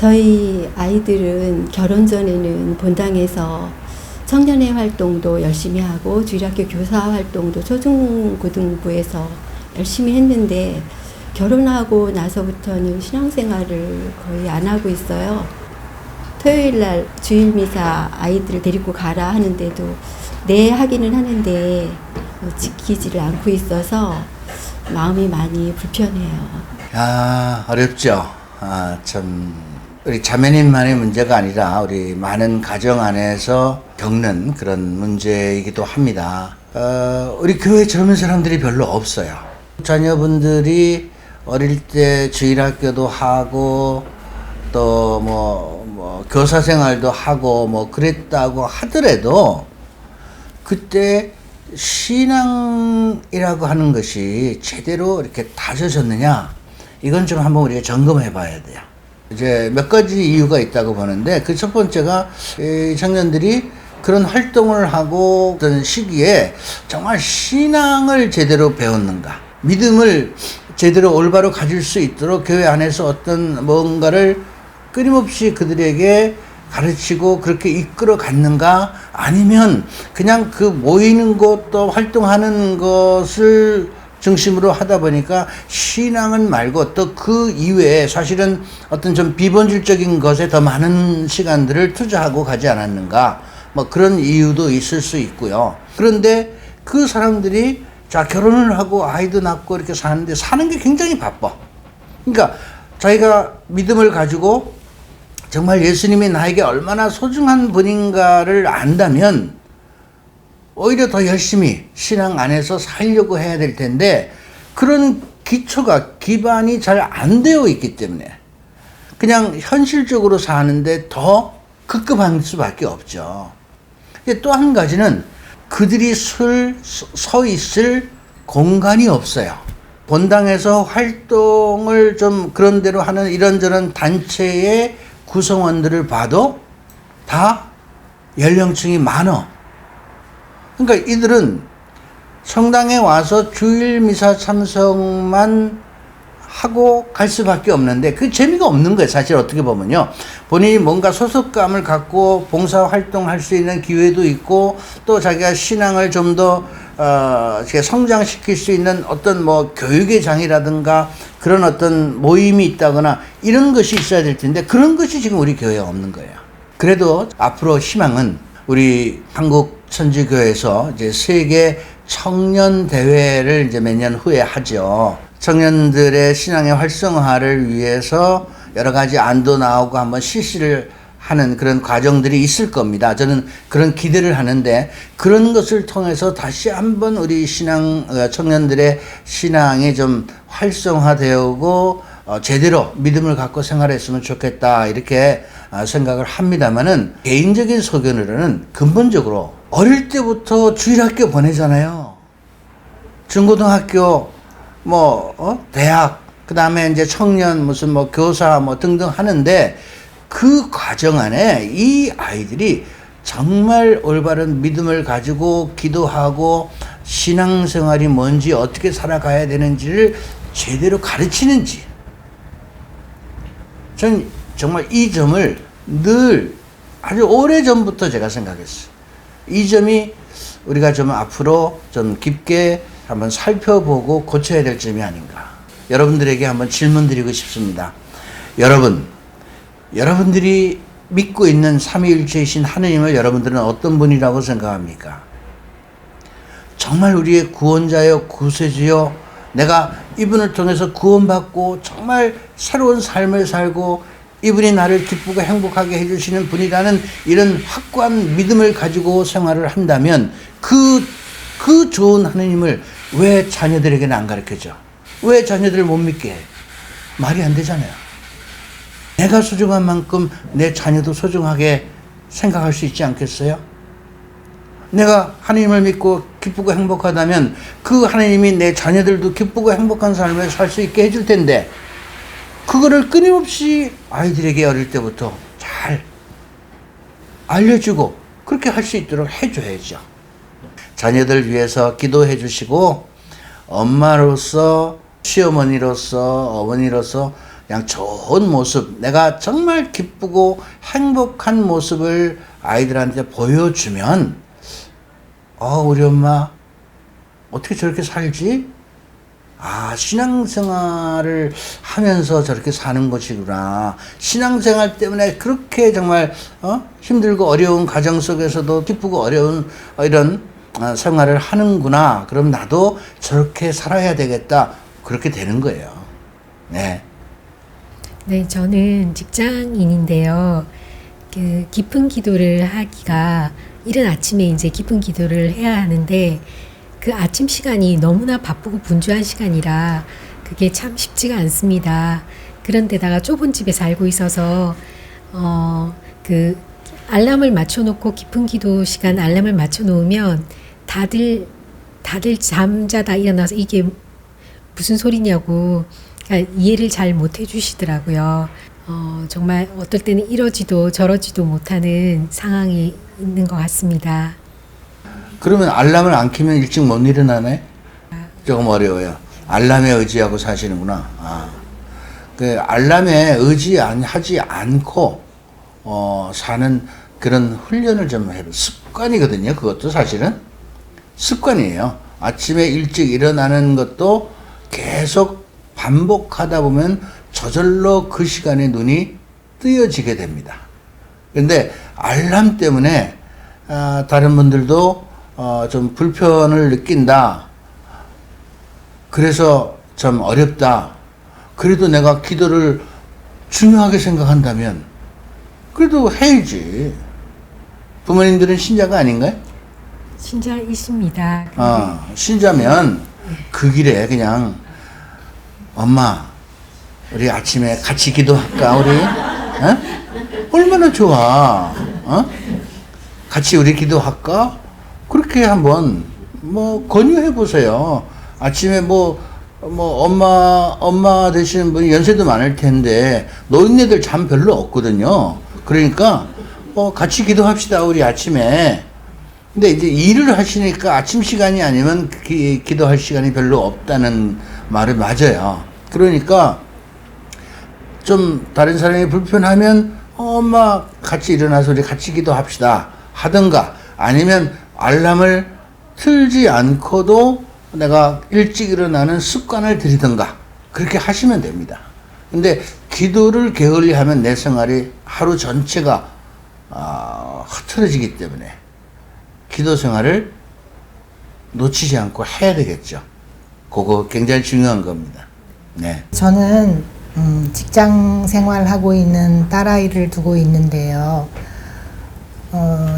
저희 아이들은 결혼 전에는 본당에서 청년회 활동도 열심히 하고 주일학교 교사 활동도 초중고등부에서 열심히 했는데 결혼하고 나서부터는 신앙생활을 거의 안 하고 있어요. 토요일 날 주일미사 아이들을 데리고 가라 하는데도 네 하기는 하는데 지키지를 않고 있어서 마음이 많이 불편해요. 어렵죠. 참 우리 자매님만의 문제가 아니라 우리 많은 가정 안에서 겪는 그런 문제이기도 합니다. 우리 교회에 젊은 사람들이 별로 없어요. 자녀분들이 어릴 때 주일학교도 하고 또 뭐 교사 생활도 하고 뭐 그랬다고 하더라도 그때 신앙이라고 하는 것이 제대로 이렇게 다져졌느냐, 이건 좀 한번 우리가 점검해 봐야 돼요. 이제 몇 가지 이유가 있다고 보는데, 그 첫 번째가 이 청년들이 그런 활동을 하고 어떤 시기에 정말 신앙을 제대로 배웠는가, 믿음을 제대로 올바로 가질 수 있도록 교회 안에서 어떤 뭔가를 끊임없이 그들에게 가르치고 그렇게 이끌어 갔는가, 아니면 그냥 그 모이는 것도 활동하는 것을 중심으로 하다 보니까 신앙은 말고 또 그 이외에 사실은 어떤 좀 비본질적인 것에 더 많은 시간들을 투자하고 가지 않았는가, 뭐 그런 이유도 있을 수 있고요. 그런데 그 사람들이 자 결혼을 하고 아이도 낳고 이렇게 사는데 사는 게 굉장히 바빠. 그러니까 자기가 믿음을 가지고 정말 예수님이 나에게 얼마나 소중한 분인가를 안다면 오히려 더 열심히 신앙 안에서 살려고 해야 될 텐데, 그런 기초가, 기반이 잘 안 되어 있기 때문에 그냥 현실적으로 사는데 더 급급할 수밖에 없죠. 또 한 가지는 그들이 서 있을 공간이 없어요. 본당에서 활동을 좀 그런 대로 하는 이런저런 단체의 구성원들을 봐도 다 연령층이 많아. 그러니까 이들은 성당에 와서 주일 미사 참석만 하고 갈 수밖에 없는데 그 재미가 없는 거예요. 사실 어떻게 보면요. 본인이 뭔가 소속감을 갖고 봉사활동할 수 있는 기회도 있고, 또 자기가 신앙을 좀 더 성장시킬 수 있는 어떤 뭐 교육의 장이라든가 그런 어떤 모임이 있다거나 이런 것이 있어야 될 텐데 그런 것이 지금 우리 교회에 없는 거예요. 그래도 앞으로 희망은 우리 한국 천주교에서 이제 세계 청년 대회를 이제 몇 년 후에 하죠. 청년들의 신앙의 활성화를 위해서 여러 가지 안도 나오고 한번 실시를 하는 그런 과정들이 있을 겁니다. 저는 그런 기대를 하는데, 그런 것을 통해서 다시 한번 우리 청년들의 신앙이 좀 활성화되고 제대로 믿음을 갖고 생활했으면 좋겠다, 이렇게 생각을 합니다만은, 개인적인 소견으로는 근본적으로 어릴 때부터 주일학교 보내잖아요. 중고등학교, 대학, 그 다음에 이제 청년, 무슨 교사 등등 하는데, 그 과정 안에 이 아이들이 정말 올바른 믿음을 가지고 기도하고 신앙생활이 뭔지, 어떻게 살아가야 되는지를 제대로 가르치는지, 전 정말 이 점을 늘 아주 오래전부터 제가 생각했어요. 이 점이 우리가 좀 앞으로 좀 깊게 한번 살펴보고 고쳐야 될 점이 아닌가. 여러분들에게 한번 질문 드리고 싶습니다. 여러분들이 믿고 있는 삼위일체이신 하느님을 여러분들은 어떤 분이라고 생각합니까? 정말 우리의 구원자여 구세주여, 내가 이분을 통해서 구원받고 정말 새로운 삶을 살고 이분이 나를 기쁘고 행복하게 해주시는 분이라는 이런 확고한 믿음을 가지고 생활을 한다면 그 좋은 하느님을 왜 자녀들에게는 안 가르쳐줘? 왜 자녀들을 못 믿게 해? 말이 안 되잖아요. 내가 소중한 만큼 내 자녀도 소중하게 생각할 수 있지 않겠어요? 내가 하나님을 믿고 기쁘고 행복하다면 그 하나님이 내 자녀들도 기쁘고 행복한 삶을 살 수 있게 해줄 텐데, 그거를 끊임없이 아이들에게 어릴 때부터 잘 알려주고 그렇게 할 수 있도록 해줘야죠. 자녀들 위해서 기도해 주시고, 엄마로서, 시어머니로서, 어머니로서 그냥 좋은 모습, 내가 정말 기쁘고 행복한 모습을 아이들한테 보여주면, 우리 엄마 어떻게 저렇게 살지? 신앙생활을 하면서 저렇게 사는 것이구나. 신앙생활 때문에 그렇게 정말 힘들고 어려운 가정 속에서도 기쁘고 어려운 이런 생활을 하는구나. 그럼 나도 저렇게 살아야 되겠다. 그렇게 되는 거예요. 네. 네, 저는 직장인인데요. 그 깊은 기도를 하기가 이른 아침에 이제 깊은 기도를 해야 하는데 그 아침 시간이 너무나 바쁘고 분주한 시간이라 그게 참 쉽지가 않습니다. 그런데다가 좁은 집에 살고 있어서 그 알람을 맞춰놓고 깊은 기도 시간 알람을 맞춰놓으면 다들 잠자다 일어나서 이게 무슨 소리냐고 그러니까 이해를 잘 못 해주시더라고요. 정말 어떨 때는 이러지도 저러지도 못하는 상황이 있는 것 같습니다. 그러면 알람을 안 켜면 일찍 못 일어나네? 조금 어려워요. 알람에 의지하고 사시는구나. 그 알람에 의지하지 않고 사는 그런 훈련을 좀 해봐. 습관이거든요. 그것도 사실은 습관이에요. 아침에 일찍 일어나는 것도 계속 반복하다 보면 저절로 그 시간에 눈이 뜨여지게 됩니다. 그런데 알람 때문에 다른 분들도 좀 불편을 느낀다. 그래서 좀 어렵다. 그래도 내가 기도를 중요하게 생각한다면 그래도 해야지. 부모님들은 신자가 아닌가요? 신자이십니다. 신자면 그 길에 그냥 엄마 우리 아침에 같이 기도할까 우리? 얼마나 좋아. 같이 우리 기도할까? 그렇게 한번 권유해 보세요. 아침에 엄마 되시는 분이 연세도 많을 텐데 노인네들 잠 별로 없거든요. 그러니까 같이 기도합시다 우리 아침에. 근데 이제 일을 하시니까 아침 시간이 아니면 기도할 시간이 별로 없다는 말이 맞아요. 그러니까 좀 다른 사람이 불편하면 엄마 같이 일어나서 우리 같이 기도합시다 하든가, 아니면 알람을 틀지 않고도 내가 일찍 일어나는 습관을 들이든가 그렇게 하시면 됩니다. 근데 기도를 게을리 하면 내 생활이 하루 전체가 흐트러지기 때문에 기도 생활을 놓치지 않고 해야 되겠죠. 그거 굉장히 중요한 겁니다. 네. 저는 직장 생활하고 있는 딸아이를 두고 있는데요.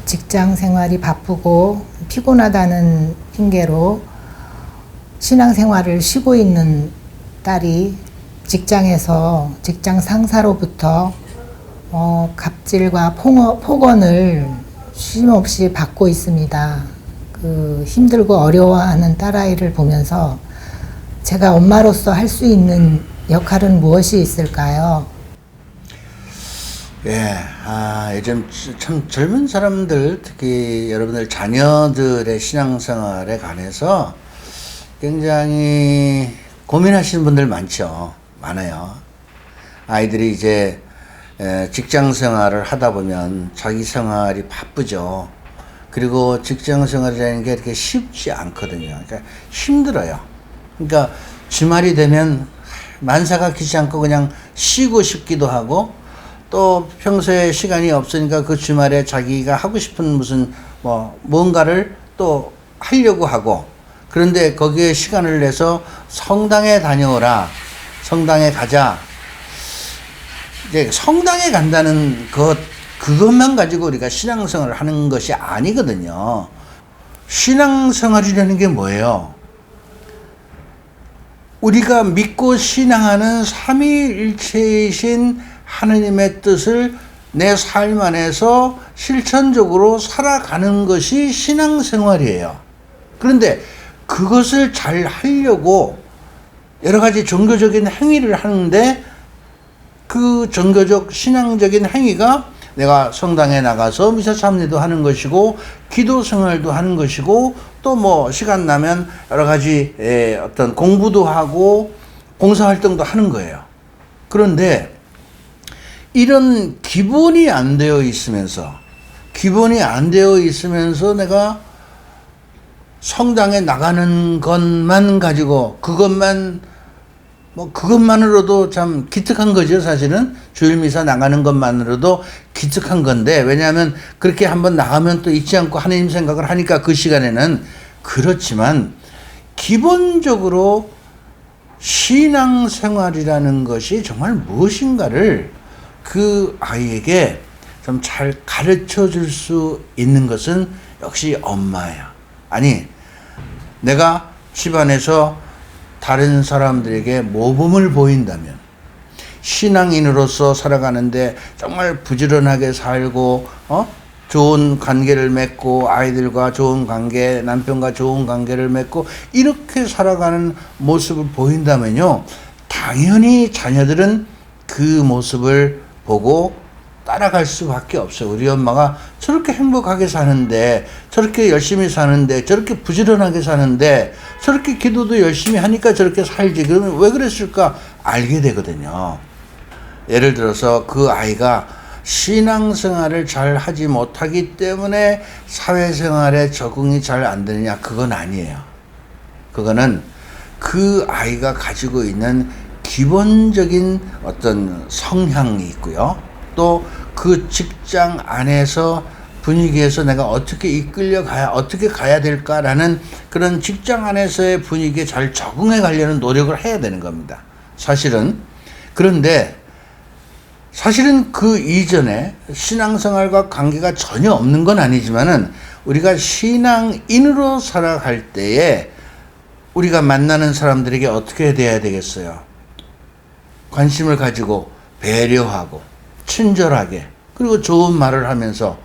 직장 생활이 바쁘고 피곤하다는 핑계로 신앙 생활을 쉬고 있는 딸이 직장에서 직장 상사로부터 갑질과 폭언을 쉼없이 받고 있습니다. 그 힘들고 어려워하는 딸아이를 보면서 제가 엄마로서 할 수 있는 역할은 무엇이 있을까요? 예, 요즘 참 젊은 사람들, 특히 여러분들 자녀들의 신앙생활에 관해서 굉장히 고민하시는 분들 많아요. 아이들이 이제 직장 생활을 하다 보면 자기 생활이 바쁘죠. 그리고 직장 생활이라는 게 이렇게 쉽지 않거든요. 그러니까 힘들어요. 그러니까 주말이 되면 만사가 기지 않고 그냥 쉬고 싶기도 하고, 또 평소에 시간이 없으니까 그 주말에 자기가 하고 싶은 무슨 뭔가를 또 하려고 하고, 그런데 거기에 시간을 내서 성당에 다녀오라, 성당에 가자. 이제 성당에 간다는 그것만 가지고 우리가 신앙생활을 하는 것이 아니거든요. 신앙생활이라는 게 뭐예요? 우리가 믿고 신앙하는 삼위일체이신 하느님의 뜻을 내 삶 안에서 실천적으로 살아가는 것이 신앙생활이에요. 그런데 그것을 잘 하려고 여러 가지 종교적인 행위를 하는데, 그 종교적 신앙적인 행위가 내가 성당에 나가서 미사 참례도 하는 것이고, 기도 생활도 하는 것이고, 또 시간 나면 여러 가지 어떤 공부도 하고 봉사활동도 하는 거예요. 그런데 이런 기본이 안 되어 있으면서 내가 성당에 나가는 것만 가지고 그것만으로도 참 기특한 거죠. 사실은 주일 미사 나가는 것만으로도 기특한 건데, 왜냐하면 그렇게 한번 나가면 또 잊지 않고 하나님 생각을 하니까 그 시간에는. 그렇지만 기본적으로 신앙생활이라는 것이 정말 무엇인가를 그 아이에게 좀 잘 가르쳐 줄 수 있는 것은 역시 엄마야. 아니, 내가 집안에서 다른 사람들에게 모범을 보인다면, 신앙인으로서 살아가는데 정말 부지런하게 살고 좋은 관계를 맺고 아이들과 좋은 관계, 남편과 좋은 관계를 맺고 이렇게 살아가는 모습을 보인다면요, 당연히 자녀들은 그 모습을 보고 따라갈 수밖에 없어요. 우리 엄마가 저렇게 행복하게 사는데, 저렇게 열심히 사는데, 저렇게 부지런하게 사는데, 저렇게 기도도 열심히 하니까 저렇게 살지. 그러면 왜 그랬을까 알게 되거든요. 예를 들어서 그 아이가 신앙생활을 잘 하지 못하기 때문에 사회생활에 적응이 잘 안 되느냐, 그건 아니에요. 그거는 그 아이가 가지고 있는 기본적인 어떤 성향이 있고요. 또 그 직장 안에서 분위기에서 내가 어떻게 어떻게 가야 될까라는 그런 직장 안에서의 분위기에 잘 적응해 가려는 노력을 해야 되는 겁니다. 사실은. 그런데 사실은 그 이전에 신앙생활과 관계가 전혀 없는 건 아니지만은, 우리가 신앙인으로 살아갈 때에 우리가 만나는 사람들에게 어떻게 돼야 되겠어요? 관심을 가지고 배려하고 친절하게, 그리고 좋은 말을 하면서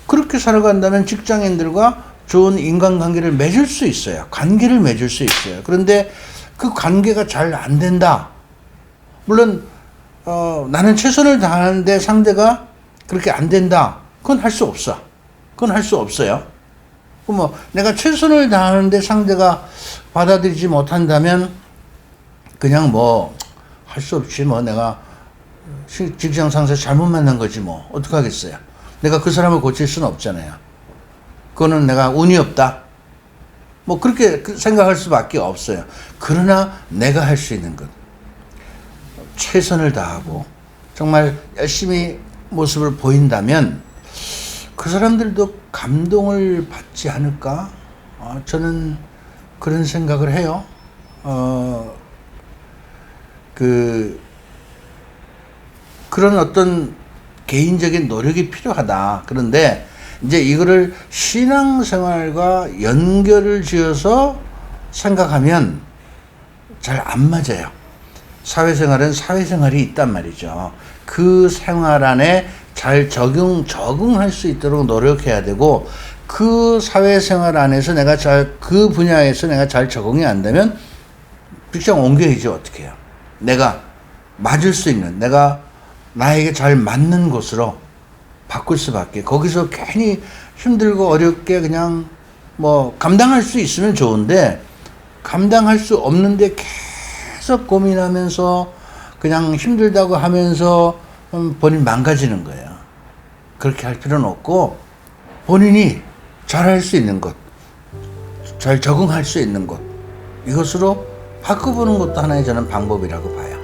그렇게 살아간다면 직장인들과 좋은 인간관계를 맺을 수 있어요. 관계를 맺을 수 있어요. 그런데 그 관계가 잘 안 된다. 물론 나는 최선을 다하는데 상대가 그렇게 안 된다. 그건 할 수 없어. 그건 할 수 없어요. 그럼 내가 최선을 다하는데 상대가 받아들이지 못한다면 그냥 할 수 없지. 내가 직장 상사 잘못 만난 거지 어떡하겠어요. 내가 그 사람을 고칠 수는 없잖아요. 그거는 내가 운이 없다. 그렇게 생각할 수밖에 없어요. 그러나 내가 할 수 있는 것, 최선을 다하고 정말 열심히 모습을 보인다면 그 사람들도 감동을 받지 않을까? 저는 그런 생각을 해요. 그런 어떤 개인적인 노력이 필요하다. 그런데 이제 이거를 신앙생활과 연결을 지어서 생각하면 잘 안 맞아요. 사회생활은 사회생활이 있단 말이죠. 그 생활 안에 잘 적응할 수 있도록 노력해야 되고, 그 사회생활 안에서 그 분야에서 내가 잘 적응이 안 되면 직장 옮겨야지. 어떻게 해요? 내가 맞을 수 있는, 내가 나에게 잘 맞는 곳으로 바꿀 수밖에. 거기서 괜히 힘들고 어렵게 그냥 감당할 수 있으면 좋은데, 감당할 수 없는데 계속 고민하면서 그냥 힘들다고 하면서 본인 망가지는 거예요. 그렇게 할 필요는 없고, 본인이 잘할 수 있는 것, 잘 적응할 수 있는 것, 이것으로 바꿔보는 것도 하나의 저는 방법이라고 봐요.